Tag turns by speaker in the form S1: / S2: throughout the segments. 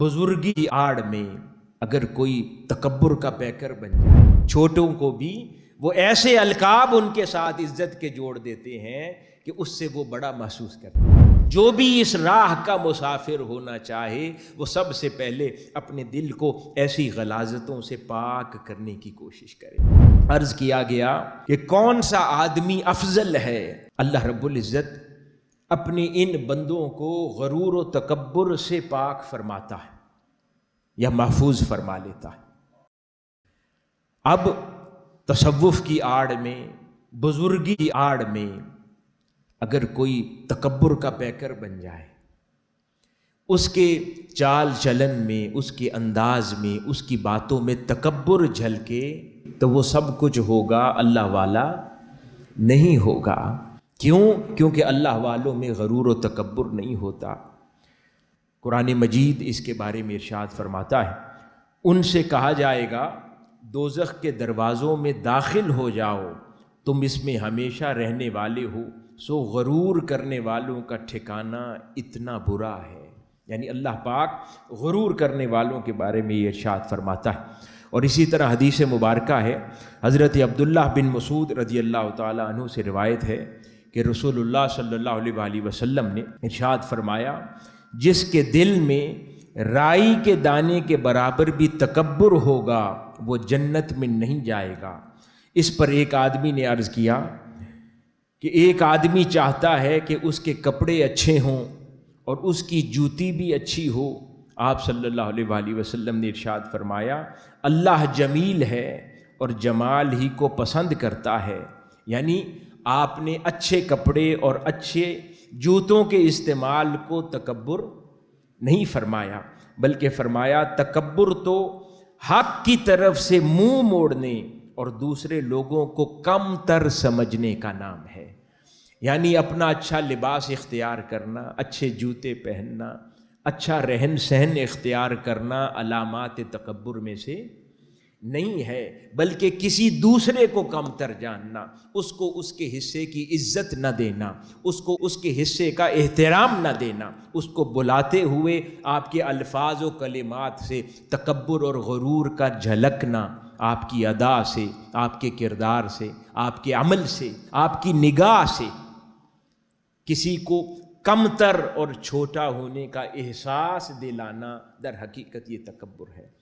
S1: بزرگی کی آڑ میں اگر کوئی تکبر کا پیکر بن جائے، چھوٹوں کو بھی وہ ایسے القاب ان کے ساتھ عزت کے جوڑ دیتے ہیں کہ اس سے وہ بڑا محسوس کرتے ہیں۔ جو بھی اس راہ کا مسافر ہونا چاہے وہ سب سے پہلے اپنے دل کو ایسی غلاظتوں سے پاک کرنے کی کوشش کرے۔ عرض کیا گیا کہ کون سا آدمی افضل ہے؟ اللہ رب العزت اپنے ان بندوں کو غرور و تکبر سے پاک فرماتا ہے یا محفوظ فرما لیتا ہے۔ اب تصوف کی آڑ میں، بزرگی کی آڑ میں اگر کوئی تکبر کا پیکر بن جائے، اس کے چال چلن میں، اس کے انداز میں، اس کی باتوں میں تکبر جھلکے تو وہ سب کچھ ہوگا، اللہ والا نہیں ہوگا۔ کیوں؟ کیونکہ اللہ والوں میں غرور و تکبر نہیں ہوتا۔ قرآن مجید اس کے بارے میں ارشاد فرماتا ہے، ان سے کہا جائے گا دوزخ کے دروازوں میں داخل ہو جاؤ، تم اس میں ہمیشہ رہنے والے ہو، سو غرور کرنے والوں کا ٹھکانہ اتنا برا ہے۔ یعنی اللہ پاک غرور کرنے والوں کے بارے میں یہ ارشاد فرماتا ہے۔ اور اسی طرح حدیث مبارکہ ہے، حضرت عبداللہ بن مسعود رضی اللہ تعالیٰ عنہ سے روایت ہے کہ رسول اللہ صلی اللہ علیہ وآلہ وسلم نے ارشاد فرمایا، جس کے دل میں رائی کے دانے کے برابر بھی تکبر ہوگا وہ جنت میں نہیں جائے گا۔ اس پر ایک آدمی نے عرض کیا کہ ایک آدمی چاہتا ہے کہ اس کے کپڑے اچھے ہوں اور اس کی جوتی بھی اچھی ہو۔ آپ صلی اللہ علیہ وآلہ وسلم نے ارشاد فرمایا، اللہ جمیل ہے اور جمال ہی کو پسند کرتا ہے۔ یعنی آپ نے اچھے کپڑے اور اچھے جوتوں کے استعمال کو تکبر نہیں فرمایا، بلکہ فرمایا تکبر تو حق کی طرف سے منہ موڑنے اور دوسرے لوگوں کو کم تر سمجھنے کا نام ہے۔ یعنی اپنا اچھا لباس اختیار کرنا، اچھے جوتے پہننا، اچھا رہن سہن اختیار کرنا علامات تکبر میں سے نہیں ہے، بلکہ کسی دوسرے کو کم تر جاننا، اس کو اس کے حصے کی عزت نہ دینا، اس کو اس کے حصے کا احترام نہ دینا، اس کو بلاتے ہوئے آپ کے الفاظ و کلمات سے تکبر اور غرور کا جھلکنا، آپ کی ادا سے، آپ کے کردار سے، آپ کے عمل سے، آپ کی نگاہ سے کسی کو کم تر اور چھوٹا ہونے کا احساس دلانا، در حقیقت یہ تکبر ہے۔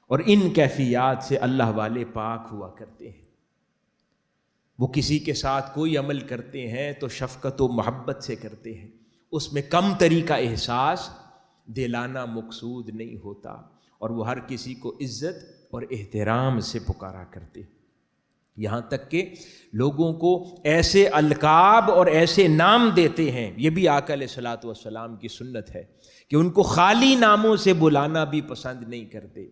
S1: اور ان کیفیات سے اللہ والے پاک ہوا کرتے ہیں۔ وہ کسی کے ساتھ کوئی عمل کرتے ہیں تو شفقت و محبت سے کرتے ہیں، اس میں کم تری کا احساس دلانا مقصود نہیں ہوتا، اور وہ ہر کسی کو عزت اور احترام سے پکارا کرتے ہیں، یہاں تک کہ لوگوں کو ایسے القاب اور ایسے نام دیتے ہیں۔ یہ بھی آقا علیہ الصلوۃ والسلام کی سنت ہے کہ ان کو خالی ناموں سے بلانا بھی پسند نہیں کرتے۔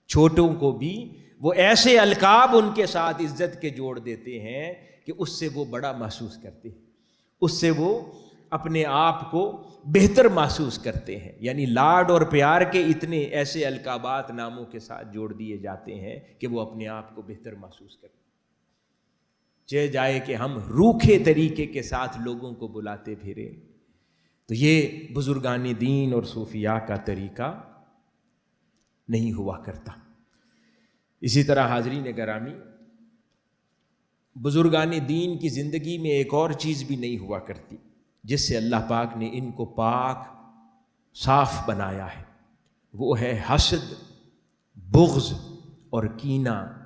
S1: چھوٹوں کو بھی وہ ایسے القاب ان کے ساتھ عزت کے جوڑ دیتے ہیں کہ اس سے وہ بڑا محسوس کرتے ہیں، اس سے وہ اپنے آپ کو بہتر محسوس کرتے ہیں۔ یعنی لاڈ اور پیار کے اتنے ایسے القابات ناموں کے ساتھ جوڑ دیے جاتے ہیں کہ وہ اپنے آپ کو بہتر محسوس کرتے ہیں۔ چاہے جائے کہ ہم روکھے طریقے کے ساتھ لوگوں کو بلاتے پھریں، تو یہ بزرگان دین اور صوفیاء کا طریقہ نہیں ہوا کرتا۔ اسی طرح حاضرین گرامی، بزرگان دین کی زندگی میں ایک اور چیز بھی نہیں ہوا کرتی جس سے اللہ پاک نے ان کو پاک صاف بنایا ہے، وہ ہے حسد، بغض اور کینہ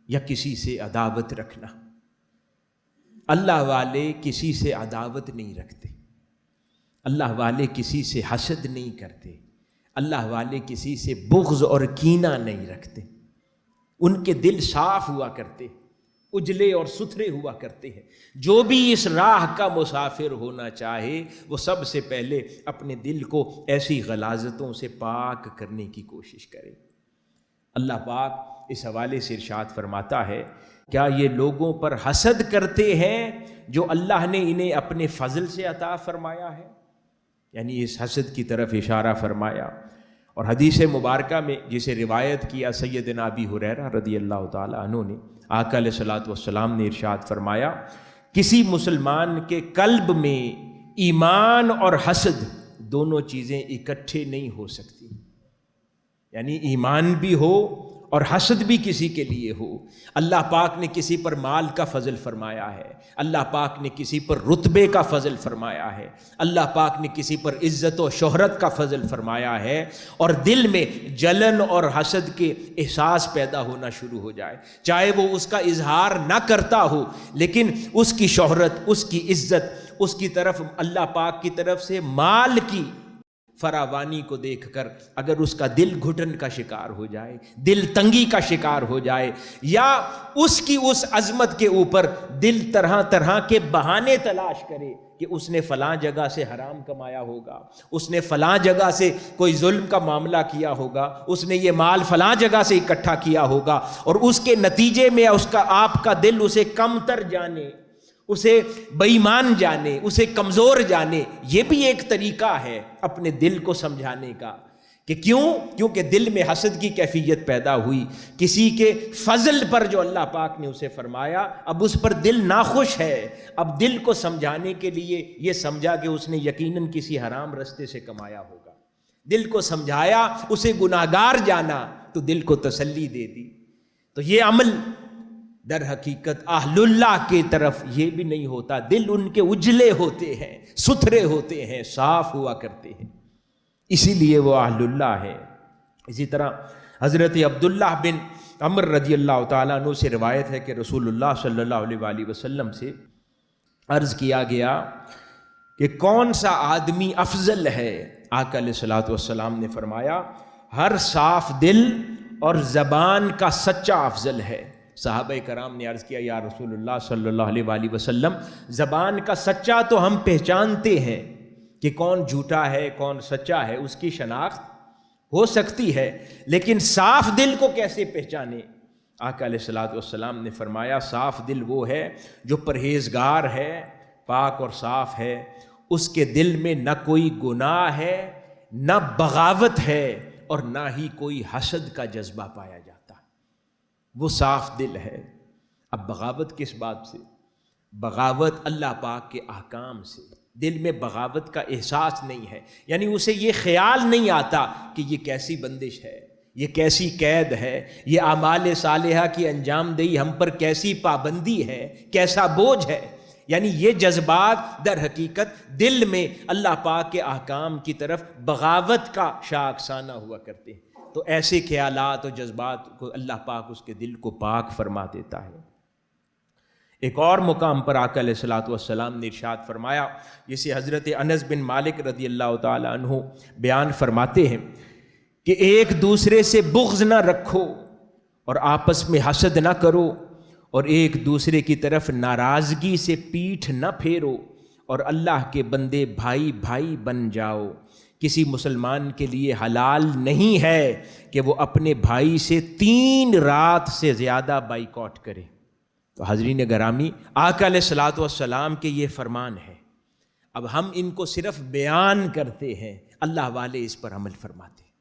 S1: یا کسی سے عداوت رکھنا۔ اللہ والے کسی سے عداوت نہیں رکھتے، اللہ والے کسی سے حسد نہیں کرتے، اللہ والے کسی سے بغض اور کینہ نہیں رکھتے۔ ان کے دل صاف ہوا کرتے، اجلے اور ستھرے ہوا کرتے ہیں۔ جو بھی اس راہ کا مسافر ہونا چاہے وہ سب سے پہلے اپنے دل کو ایسی غلاظتوں سے پاک کرنے کی کوشش کرے۔ اللہ پاک اس حوالے سے ارشاد فرماتا ہے، کیا یہ لوگوں پر حسد کرتے ہیں جو اللہ نے انہیں اپنے فضل سے عطا فرمایا ہے؟ یعنی اس حسد کی طرف اشارہ فرمایا۔ اور حدیث مبارکہ میں جسے روایت کیا سیدنا ابی ہریرہ رضی اللہ تعالیٰ عنہ نے، آقا علیہ الصلوۃ والسلام نے ارشاد فرمایا، کسی مسلمان کے قلب میں ایمان اور حسد دونوں چیزیں اکٹھے نہیں ہو سکتی۔ یعنی ایمان بھی ہو اور حسد بھی کسی کے لیے ہو۔ اللہ پاک نے کسی پر مال کا فضل فرمایا ہے، اللہ پاک نے کسی پر رتبے کا فضل فرمایا ہے، اللہ پاک نے کسی پر عزت و شہرت کا فضل فرمایا ہے، اور دل میں جلن اور حسد کے احساس پیدا ہونا شروع ہو جائے، چاہے وہ اس کا اظہار نہ کرتا ہو، لیکن اس کی شہرت، اس کی عزت، اس کی طرف اللہ پاک کی طرف سے مال کی فراوانی کو دیکھ کر اگر اس کا دل گھٹن کا شکار ہو جائے، دل تنگی کا شکار ہو جائے، یا اس کی اس عظمت کے اوپر دل طرح طرح کے بہانے تلاش کرے کہ اس نے فلاں جگہ سے حرام کمایا ہوگا، اس نے فلاں جگہ سے کوئی ظلم کا معاملہ کیا ہوگا، اس نے یہ مال فلاں جگہ سے اکٹھا کیا ہوگا، اور اس کے نتیجے میں اس کا آپ کا دل اسے کم تر جانے، اسے بے ایمان جانے، اسے کمزور جانے، یہ بھی ایک طریقہ ہے اپنے دل کو سمجھانے کا۔ کہ کیونکہ دل میں حسد کی کیفیت پیدا ہوئی، کسی کے فضل پر جو اللہ پاک نے اسے فرمایا، اب اس پر دل ناخوش ہے۔ اب دل کو سمجھانے کے لیے یہ سمجھا کہ اس نے یقیناً کسی حرام رستے سے کمایا ہوگا، دل کو سمجھایا، اسے گناہگار جانا تو دل کو تسلی دے دی۔ تو یہ عمل در حقیقت اہل اللہ کی طرف یہ بھی نہیں ہوتا، دل ان کے اجلے ہوتے ہیں، ستھرے ہوتے ہیں، صاف ہوا کرتے ہیں، اسی لیے وہ اہل اللہ ہے۔ اسی طرح حضرت عبداللہ بن عمر رضی اللہ تعالیٰ عنہ سے روایت ہے کہ رسول اللہ صلی اللہ علیہ وآلہ وسلم سے عرض کیا گیا کہ کون سا آدمی افضل ہے؟ آقا علیہ الصلوۃ والسلام نے فرمایا ہر صاف دل اور زبان کا سچا افضل ہے۔ صحابہ کرام نے عرض کیا یا رسول اللہ صلی اللہ علیہ وآلہ وسلم، زبان کا سچا تو ہم پہچانتے ہیں کہ کون جھوٹا ہے کون سچا ہے، اس کی شناخت ہو سکتی ہے، لیکن صاف دل کو کیسے پہچانے؟ آقا علیہ الصلوۃ والسلام نے فرمایا صاف دل وہ ہے جو پرہیزگار ہے، پاک اور صاف ہے، اس کے دل میں نہ کوئی گناہ ہے، نہ بغاوت ہے، اور نہ ہی کوئی حسد کا جذبہ پایا جاتا، وہ صاف دل ہے۔ اب بغاوت کس بات سے؟ بغاوت اللہ پاک کے احکام سے۔ دل میں بغاوت کا احساس نہیں ہے، یعنی اسے یہ خیال نہیں آتا کہ یہ کیسی بندش ہے، یہ کیسی قید ہے، یہ اعمال صالحہ کی انجام دہی ہم پر کیسی پابندی ہے، کیسا بوجھ ہے۔ یعنی یہ جذبات در حقیقت دل میں اللہ پاک کے احکام کی طرف بغاوت کا شاخسانہ ہوا کرتے ہیں۔ تو ایسے خیالات اور جذبات کو اللہ پاک اس کے دل کو پاک فرما دیتا ہے۔ ایک اور مقام پر آقا علیہ الصلوۃ والسلام نے ارشاد فرمایا، جسے حضرت انس بن مالک رضی اللہ تعالی عنہ بیان فرماتے ہیں کہ ایک دوسرے سے بغض نہ رکھو اور آپس میں حسد نہ کرو، اور ایک دوسرے کی طرف ناراضگی سے پیٹھ نہ پھیرو، اور اللہ کے بندے بھائی بھائی بن جاؤ۔ کسی مسلمان کے لیے حلال نہیں ہے کہ وہ اپنے بھائی سے 3 رات سے زیادہ بائیکاٹ کرے۔ تو حضرین گرامی، آقا علیہ الصلوۃ والسلام کے یہ فرمان ہے، اب ہم ان کو صرف بیان کرتے ہیں، اللہ والے اس پر عمل فرماتے ہیں۔